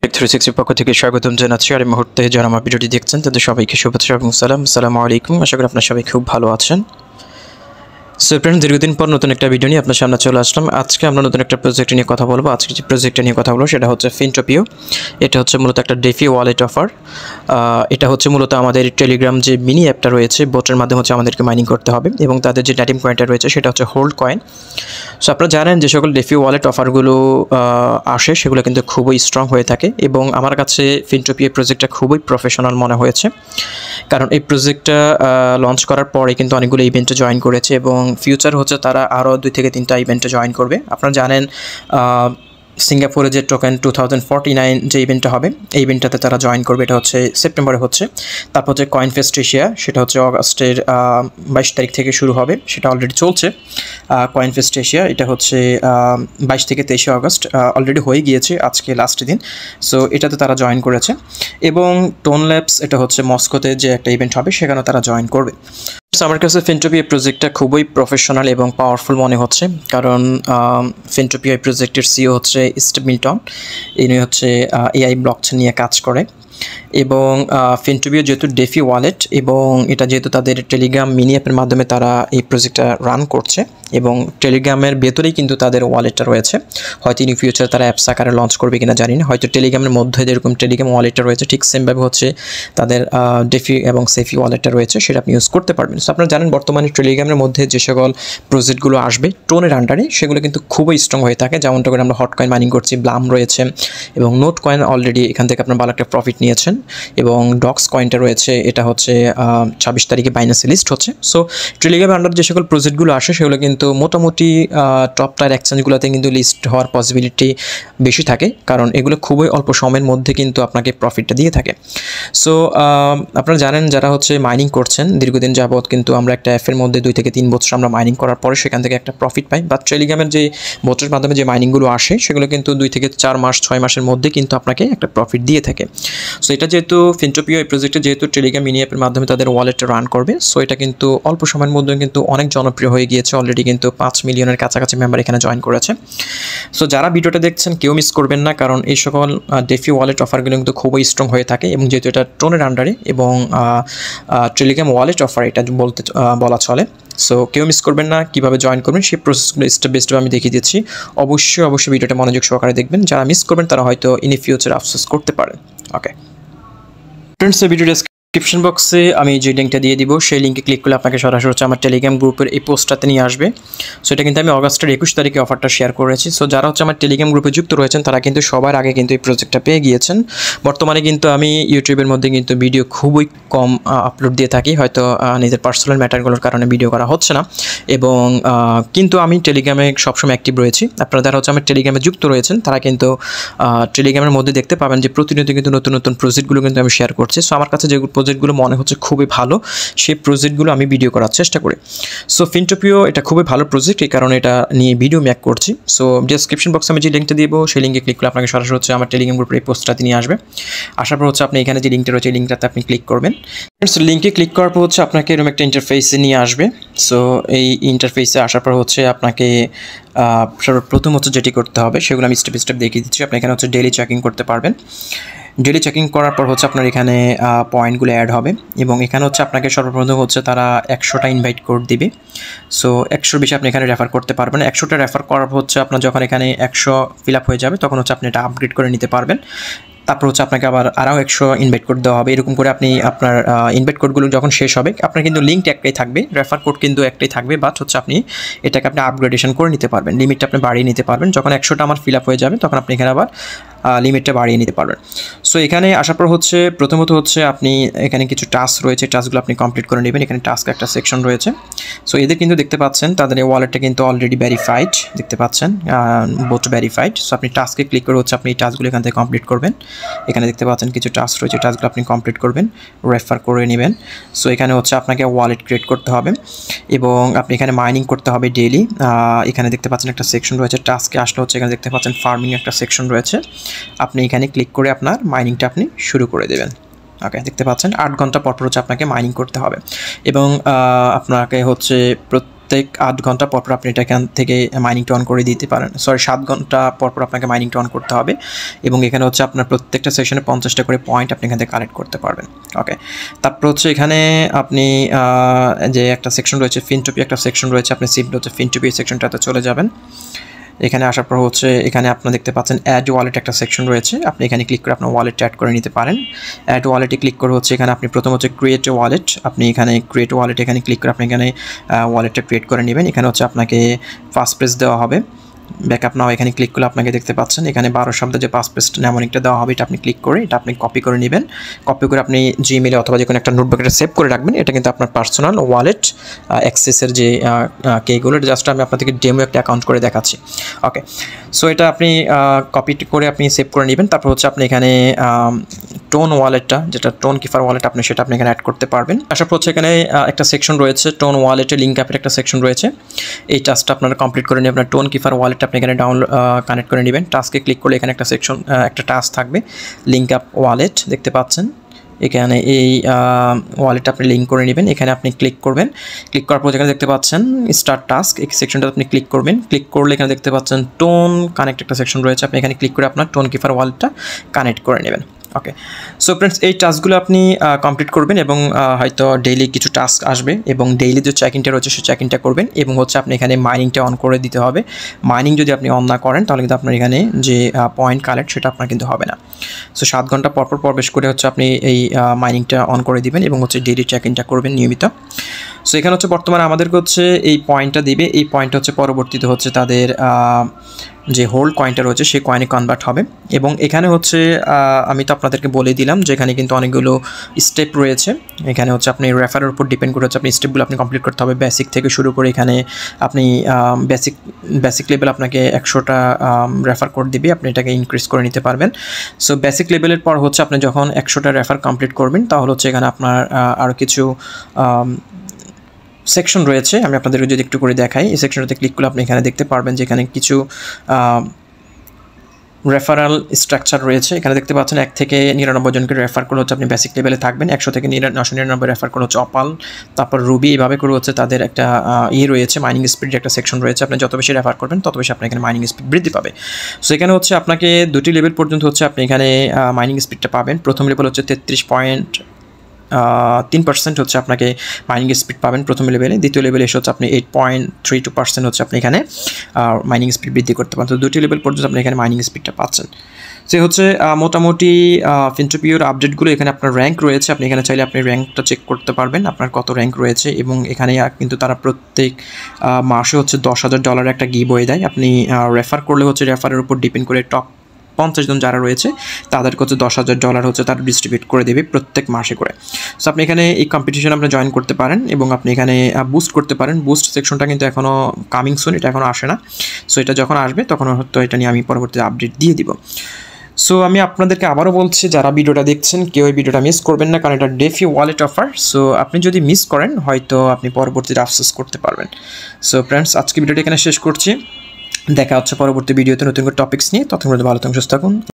Take 360 পক্ষ থেকে স্বাগতম জানাচ্ছি। আর এই মুহূর্তে যারা আমার ভিডিওটি দেখছেন তাদের সবাইকে শুভেচ্ছা এবং সালাম। আসসালামু আলাইকুম। আশা করি আপনারা সবাই খুব ভালো আছেন। সো ফ্রেন্ডস, দীর্ঘদিন পর নতুন একটা ভিডিও নিয়ে আপনার সামনে চলে আসলাম। আজকে আমরা নতুন একটা প্রজেক্ট নিয়ে কথা বলবো। আজকে যে প্রজেক্টটা নিয়ে কথা বলবো সেটা হচ্ছে ফিনটোপিও। এটা হচ্ছে মূলত একটা ডেফি ওয়ালেট অফার। এটা হচ্ছে মূলত আমাদের টেলিগ্রাম যে মিনি অ্যাপটা রয়েছে, বোটের মাধ্যমে হচ্ছে আমাদেরকে মাইনিং করতে হবে এবং তাদের যে নাটিম কয়েনটা রয়েছে সেটা হচ্ছে হোল্ড কয়েন। সো আপনারা জানেন যে সকল ডেফি ওয়ালেট অফারগুলো আসে সেগুলো কিন্তু খুবই স্ট্রং হয়ে থাকে এবং আমার কাছে ফিনটোপিও প্রজেক্টটা খুবই প্রফেশনাল মনে হয়েছে, কারণ এই প্রজেক্টটা লঞ্চ করার পরে কিন্তু অনেকগুলো ইভেন্টে জয়েন করেছে এবং ফিউচার হচ্ছে তারা আরও 2 থেকে 3টা ইভেন্টে জয়েন করবে। আপনারা জানেন সিঙ্গাপুরে যে টোকেন 2049 যে ইভেন্টটা হবে এই ইভেন্টটাতে তারা জয়েন করবে। এটা হচ্ছে সেপ্টেম্বরে হচ্ছে। তারপর হচ্ছে কয়েনফেস্ট এশিয়া, সেটা হচ্ছে অগাস্টের 22 তারিখ থেকে শুরু হবে, সেটা অলরেডি চলছে। কয়েনফেস্ট এশিয়া এটা হচ্ছে 22 থেকে 23 আগস্ট, অলরেডি হয়ে গিয়েছে, আজকে লাস্ট দিন। সো এটাতে তারা জয়েন করেছে। এবং টোন ল্যাবস, এটা হচ্ছে মস্কোতে যে একটা ইভেন্ট হবে সেখানেও তারা জয়েন করবে। আমার কাছে ফিনটোপিও প্রজেক্টটা খুবই প্রফেশনাল এবং পাওয়ারফুল মনে হচ্ছে, কারণ ফিনটোপিও প্রজেক্টের সিও হচ্ছে স্টিভ মিল্টন। ইনি হচ্ছে এআই ব্লকচেন নিয়ে কাজ করে এবং ফিনটোপিও যেহেতু ডেফি ওয়ালেট এবং এটা যেহেতু তাদের টেলিগ্রাম মিনি অ্যাপের মাধ্যমে তারা এই প্রজেক্টটা রান করছে এবং টেলিগ্রামের ভেতরেই কিন্তু তাদের ওয়ালেটটা রয়েছে। হয়তো ইন ফিউচার তারা অ্যাপস আকারে লঞ্চ করবে কিনা জানি না, হয়তো টেলিগ্রামের মধ্যে যেরকম টেলিগ্রাম ওয়ালেটটা রয়েছে ঠিক সেমভাবে হচ্ছে তাদের ডেফি এবং সেফি ওয়ালেটটা রয়েছে, সেটা আপনি ইউজ করতে পারবেন। সো আপনারা জানেন বর্তমানে টেলিগ্রামের মধ্যে যে সকল প্রজেক্টগুলো আসবে টোনের আন্ডারে সেগুলো কিন্তু খুবই স্ট্রং হয়ে থাকে, যেমনটা করে আমরা হট কয়েন মাইনিং করছি, ব্লাম রয়েছে এবং নোট কয়েন অলরেডি এখান থেকে আপনার ভালো একটা প্রফিট নিয়েছেন এবং ডক্স কয়েনটা রয়েছে, এটা হচ্ছে 26 তারিখে বাইন্যান্সে লিস্ট হচ্ছে। সো টেলিগ্রামের আন্ডার যে সকল প্রজেক্টগুলো আসে সেগুলো কিন্তু মোটামুটি টপ টায়ার এক্সচেঞ্জগুলোতে কিন্তু লিস্ট হওয়ার পসিবিলিটি বেশি থাকে, কারণ এগুলো খুবই অল্প সময়ের মধ্যে কিন্তু আপনাকে প্রফিটটা দিয়ে থাকে। সো আপনারা জানেন যারা হচ্ছে মাইনিং করছেন দীর্ঘদিন যাবৎ, কিন্তু আমরা একটা অ্যাপের মধ্যে 2 থেকে 3 বছর আমরা মাইনিং করার পরে সেখান থেকে একটা প্রফিট পাই, বা টেলিগ্রামের যে বোটের মাধ্যমে যে মাইনিংগুলো আসে সেগুলো কিন্তু 2 থেকে 4 মাস 6 মাসের মধ্যে কিন্তু আপনাকে একটা প্রফিট দিয়ে থাকে। সো এটা যেহেতু ফিনটোপিও এই প্রজেক্টে যেহেতু টেলিগ্রাম মিনি অ্যাপের মাধ্যমে তাদের ওয়ালেটটা রান করবে, সো এটা কিন্তু অল্প সময়ের মধ্যে কিন্তু অনেক জনপ্রিয় হয়ে গিয়েছে। অলরেডি কিন্তু 5 মিলিয়নের কাছাকাছি মেম্বার এখানে জয়েন করেছে। সো যারা ভিডিওটা দেখছেন কেউ মিস করবেন না, কারণ এই সকল ডেফি ওয়ালেট অফারগুলো কিন্তু খুবই স্ট্রং হয়ে থাকে এবং যেহেতু এটা টোনের আন্ডারে এবং টেলিগ্রাম ওয়ালেট অফার এটা বলা চলে। সো কেউ মিস করবেন না, কীভাবে জয়েন করবেন সেই প্রসেসগুলো স্টেপ বাই স্টেপ আমি দেখিয়ে দিচ্ছি। অবশ্যই ভিডিওটা মনোযোগ সহকারে দেখবেন। যারা মিস করবেন তারা হয়তো ইন ফিউচার আফসোস করতে পারেন। ওকে ফ্রেন্ডস, ভিডিও ডিসক্রিপশন বক্সে আমি যে লিঙ্কটা দিয়ে দিব সেই লিঙ্কে ক্লিক করলে আপনাকে সরাসরি হচ্ছে আমার টেলিগ্রাম গ্রুপের এই পোস্টটাতে নিয়ে আসবে। সো এটা কিন্তু আমি অগাস্টের 21 তারিখে অফারটা শেয়ার করেছি। সো যারা হচ্ছে আমার টেলিগ্রাম গ্রুপে যুক্ত রয়েছেন তারা কিন্তু সবার আগে কিন্তু এই প্রজেক্টটা পেয়ে গিয়েছেন। বর্তমানে কিন্তু আমি ইউটিউবের মধ্যে কিন্তু ভিডিও খুবই কম আপলোড দিয়ে থাকি, হয়তো নিজের পার্সোনাল ম্যাটারগুলোর কারণে ভিডিও করা হচ্ছে না, এবং কিন্তু আমি টেলিগ্রামে সবসময় অ্যাক্টিভ রয়েছি। আপনারা যারা হচ্ছে আমার টেলিগ্রামে যুক্ত রয়েছেন তারা কিন্তু টেলিগ্রামের মধ্যে দেখতে পাবেন যে প্রতিনিয়ত কিন্তু নতুন নতুন প্রজেক্টগুলো কিন্তু আমি শেয়ার করছি। সো আমার কাছে যে প্রজেক্টগুলো মনে হচ্ছে খুবই ভালো সেই প্রজেক্টগুলো আমি ভিডিও করার চেষ্টা করি। সো ফিনটোপিও এটা খুবই ভালো প্রজেক্ট, এই কারণে এটা নিয়ে ভিডিও মেক করছি। সো ডিসক্রিপশন বক্সে আমি যে লিঙ্কটা দিব সেই লিঙ্কে ক্লিক করে আপনাকে সরাসরি হচ্ছে আমার টেলিগ্রাম গ্রুপের এই পোস্টটাতে নিয়ে আসবে। আসার পর হচ্ছে আপনি এখানে যে লিঙ্কটা রয়েছে এই লিঙ্কটাতে আপনি ক্লিক করবেন। লিঙ্কে ক্লিক করার পর হচ্ছে আপনাকে এরকম একটা ইন্টারফেসে নিয়ে আসবে। সো এই ইন্টারফেসে আসার পর হচ্ছে আপনাকে সর্বপ্রথম হচ্ছে যেটি করতে হবে সেগুলো আমি স্টেপ বাই স্টেপ দেখিয়ে দিচ্ছি। আপনি এখানে হচ্ছে ডেইলি চেকিং করতে পারবেন। ডেইলি চেকিং করার পর হচ্ছে আপনার এখানে পয়েন্টগুলো অ্যাড হবে এবং এখানে হচ্ছে আপনাকে সর্বপ্রথম হচ্ছে তারা 100টা ইনভাইট কোড দিবে। সো 100 বেশি আপনি এখানে রেফার করতে পারবেন। 100টা রেফার করার পর হচ্ছে আপনার যখন এখানে 100 ফিল আপ হয়ে যাবে তখন হচ্ছে আপনি এটা আপগ্রেড করে নিতে পারবেন। তারপর হচ্ছে আপনাকে আবার আরও 100 ইনভাইট কোড দেওয়া হবে। এরকম করে আপনি আপনার ইনভাইট কোডগুলো যখন শেষ হবে আপনার কিন্তু লিঙ্ক একটাই থাকবে, রেফার কোড কিন্তু একটাই থাকবে, বাট হচ্ছে আপনি এটাকে আপনি আপগ্রেডেশন করে নিতে পারবেন, লিমিটটা আপনি বাড়িয়ে নিতে পারবেন। যখন 100টা আমার ফিল আপ হয়ে যাবে তখন আপনি এখানে আবার লিমিটটা বাড়িয়ে নিতে পারবেন। সো এখানে আসার পর হচ্ছে প্রথমত হচ্ছে আপনি এখানে কিছু টাস্ক রয়েছে, টাস্কগুলো আপনি কমপ্লিট করে নেবেন। এখানে টাস্ক একটা সেকশন রয়েছে। সো এদের কিন্তু দেখতে পাচ্ছেন তাদের এই ওয়ালেটটা কিন্তু অলরেডি ভেরিফাইড, দেখতে পাচ্ছেন বোট ভেরিফাইড। সো আপনি টাস্কে ক্লিক করে হচ্ছে আপনি এই টাস্কগুলো এখান থেকে কমপ্লিট করবেন। এখানে দেখতে পাচ্ছেন কিছু টাস্ক রয়েছে, টাস্কগুলো আপনি কমপ্লিট করবেন, রেফার করে নেবেন। সো এখানে হচ্ছে আপনাকে ওয়ালেট ক্রিয়েট করতে হবে এবং আপনি এখানে মাইনিং করতে হবে ডেইলি। এখানে দেখতে পাচ্ছেন একটা সেকশন রয়েছে, টাস্কে আসলে হচ্ছে এখানে দেখতে পাচ্ছেন ফার্মিং একটা সেকশন রয়েছে। আপনি এখানে ক্লিক করে আপনার মাইনিংটা আপনি শুরু করে দেবেন। ওকে, দেখতে পাচ্ছেন 8 ঘন্টা পর হচ্ছে আপনাকে মাইনিং করতে হবে এবং আপনাকে হচ্ছে প্রত্যেক 8 ঘন্টা পরপর আপনি এটা এখান থেকে মাইনিংটা অন করে দিতে পারেন। 7 ঘন্টা পরপর আপনাকে মাইনিংটা অন করতে হবে এবং এখানে হচ্ছে আপনার প্রত্যেকটা সেশনে 50টা করে পয়েন্ট আপনি এখান থেকে কালেক্ট করতে পারবেন। ওকে, তারপর হচ্ছে এখানে আপনি যে একটা সেকশন রয়েছে ফিনটোপি, একটা সেকশন রয়েছে, আপনি সিম্পলি হচ্ছে ফিনটোপি সেকশনটাতে চলে যাবেন। এখানে আসার পর হচ্ছে এখানে আপনারা দেখতে পাচ্ছেন অ্যাড ওয়ালেট একটা সেকশন রয়েছে, আপনি এখানে ক্লিক করে আপনার ওয়ালেট অ্যাড করে নিতে পারেন। অ্যাড ওয়ালেটে ক্লিক করে হচ্ছে এখানে আপনি প্রথম হচ্ছে ক্রিয়েট ওয়ালেট, আপনি এখানে ক্রিয়েট ওয়ালেট এখানে ক্লিক করে আপনি এখানে ওয়ালেটটা ক্রিয়েট করে নেবেন। এখানে হচ্ছে আপনাকে পাসফ্রেজ দেওয়া হবে, ব্যাকআপ নাও এখানে ক্লিক করলে আপনাকে দেখতে পাচ্ছেন এখানে 12 শব্দের যে পাসফ্রেজ নেমনিকটা দেওয়া হবে, এটা আপনি ক্লিক করে এটা আপনি কপি করে নেবেন। কপি করে আপনি জিমেলে অথবা যে কোনো একটা নোটবুকে সেভ করে রাখবেন। এটা কিন্তু আপনার পার্সোনাল ওয়ালেট অ্যাক্সেসের যে কেগুলো, জাস্ট আমি আপনাদেরকে ডেমো একটা অ্যাকাউন্ট করে দেখাচ্ছি। ওকে, সো এটা আপনি কপি করে আপনি সেভ করে নেবেন। তারপর হচ্ছে আপনি এখানে টোন ওয়ালেটটা, যেটা টোন কিপার ওয়ালেট, আপনি সেটা আপনি এখানে অ্যাড করতে পারবেন। আসার পর হচ্ছে এখানে একটা সেকশন রয়েছে টোন ওয়ালেটে লিঙ্ক অ্যাপের একটা সেকশন রয়েছে, এই টাস্কটা আপনারা কমপ্লিট করে নিয়ে আপনার টোন কিপার ওয়ালেটটা আপনি এখানে কানেক্ট করে নেবেন। টাস্কে ক্লিক করলে এখানে একটা সেকশন একটা টাস্ক থাকবে লিঙ্ক আপ ওয়ালেট, দেখতে পাচ্ছেন এখানে এই ওয়ালেটটা আপনি লিঙ্ক করে নেবেন। এখানে আপনি ক্লিক করবেন, ক্লিক করার পর এখানে দেখতে পাচ্ছেন স্টার্ট টাস্ক, এই সেকশনটা আপনি ক্লিক করবেন। ক্লিক করলে এখানে দেখতে পাচ্ছেন টোন কানেক্ট একটা সেকশন রয়েছে, আপনি এখানে ক্লিক করে আপনার টোন কিপার ওয়ালেটটা কানেক্ট করে নেবেন। ওকে, সো ফ্রেন্ডস এই টাস্কগুলো আপনি কমপ্লিট করবেন এবং হয়তো ডেইলি কিছু টাস্ক আসবে এবং ডেইলি যে চেক ইনটা রয়েছে সেই চেক ইনটা করবেন এবং হচ্ছে আপনি এখানে মাইনিংটা অন করে দিতে হবে। মাইনিং যদি আপনি অন না করেন তাহলে কিন্তু আপনার এখানে যে পয়েন্ট কালেক্ট সেটা আপনার কিন্তু হবে না। সো 7 ঘন্টা পরপর প্রবেশ করে হচ্ছে আপনি এই মাইনিংটা অন করে দিবেন এবং হচ্ছে ডেইলি চেক ইনটা করবেন নিয়মিত। সো এখানে হচ্ছে বর্তমানে আমাদেরকে হচ্ছে এই পয়েন্টটা দিবে, এই পয়েন্ট হচ্ছে পরবর্তীতে হচ্ছে তাদের যে হোল্ড কয়েনটা রয়েছে সেই কয়েনে কনভার্ট হবে এবং এখানে হচ্ছে আমি তো আপনাদেরকে বলে দিলাম যে এখানে কিন্তু অনেকগুলো স্টেপ রয়েছে। এখানে হচ্ছে আপনি রেফারের উপর ডিপেন্ড করে হচ্ছে আপনি স্টেপগুলো আপনি কমপ্লিট করতে হবে, বেসিক থেকে শুরু করে এখানে আপনি বেসিক লেভেল আপনাকে 100টা রেফার কোড দিবে, আপনি এটাকে ইনক্রিজ করে নিতে পারবেন। সো বেসিক লেভেলের পর হচ্ছে আপনি যখন 100টা রেফার কমপ্লিট করবেন তাহলে হচ্ছে এখানে আপনার আরও কিছু সেকশন রয়েছে, আমি আপনাদেরকে যদি একটু করে দেখাই। এই সেকশনটাতে ক্লিক করলে আপনি এখানে দেখতে পারবেন যে এখানে কিছু রেফারাল স্ট্রাকচার রয়েছে। এখানে দেখতে পাচ্ছেন 1 থেকে 99 জনকে রেফার করে হচ্ছে আপনি বেসিক লেভেলে থাকবেন, 100 থেকে 999 রেফার করে হচ্ছে অপাল, তারপর রুবি, এভাবে করে হচ্ছে তাদের একটা রয়েছে মাইনিং স্পিড একটা সেকশন রয়েছে। আপনি যত বেশি রেফার করবেন তত বেশি আপনার এখানে মাইনিং স্পিড বৃদ্ধি পাবে। সো এখানে হচ্ছে আপনাকে 2টি লেভেল পর্যন্ত হচ্ছে আপনি এখানে মাইনিং স্পিডটা পাবেন। প্রথম লেভেল হচ্ছে 33.3% হচ্ছে আপনাকে মাইনিং স্পিড পাবেন প্রথম লেভেলে। দ্বিতীয় লেভেলে এসে হচ্ছে আপনি 8.32% হচ্ছে আপনি এখানে মাইনিং স্পিড বৃদ্ধি করতে পারেন। তো 2টি লেভেল পর্যন্ত আপনি এখানে মাইনিং স্পিডটা পাচ্ছেন। সে হচ্ছে মোটামুটি ফিনটোপিওর আপডেটগুলো। এখানে আপনার র্যাঙ্ক রয়েছে, আপনি এখানে চাইলে আপনি র্যাঙ্কটা চেক করতে পারবেন আপনার কত র্যাঙ্ক রয়েছে এবং এখানে কিন্তু তারা প্রত্যেক মাসে হচ্ছে $10,000 একটা গিভওয়ে দেয়। আপনি রেফার করলে হচ্ছে রেফারের উপর ডিপেন্ড করে টপ 50 জন যারা রয়েছে তাদেরকে হচ্ছে $10,000 হচ্ছে তারা ডিস্ট্রিবিউট করে দেবে প্রত্যেক মাসে করে। সো আপনি এখানে এই কম্পিটিশন আপনি জয়েন করতে পারেন এবং আপনি এখানে বুস্ট করতে পারেন। বুস্ট সেকশনটা কিন্তু এখনও কামিং সুন, এটা এখনও আসে না। সো এটা যখন আসবে তখন হয়তো এটা নিয়ে আমি পরবর্তীতে আপডেট দিয়ে দিব। সো আমি আপনাদেরকে আবারও বলছি, যারা ভিডিওটা দেখছেন কেউ এই ভিডিওটা মিস করবেন না, কারণ এটা ডেফি ওয়ালেট অফার। সো আপনি যদি মিস করেন হয়তো আপনি পরবর্তীতে আফসোস করতে পারবেন। সো ফ্রেন্ডস, আজকে ভিডিওটা এখানে শেষ করছি, দেখা হচ্ছে পরবর্তী ভিডিওতে নতুন করে টপিকস নিয়ে। ততক্ষণ ভালো থাকুন, সুস্থ থাকুন।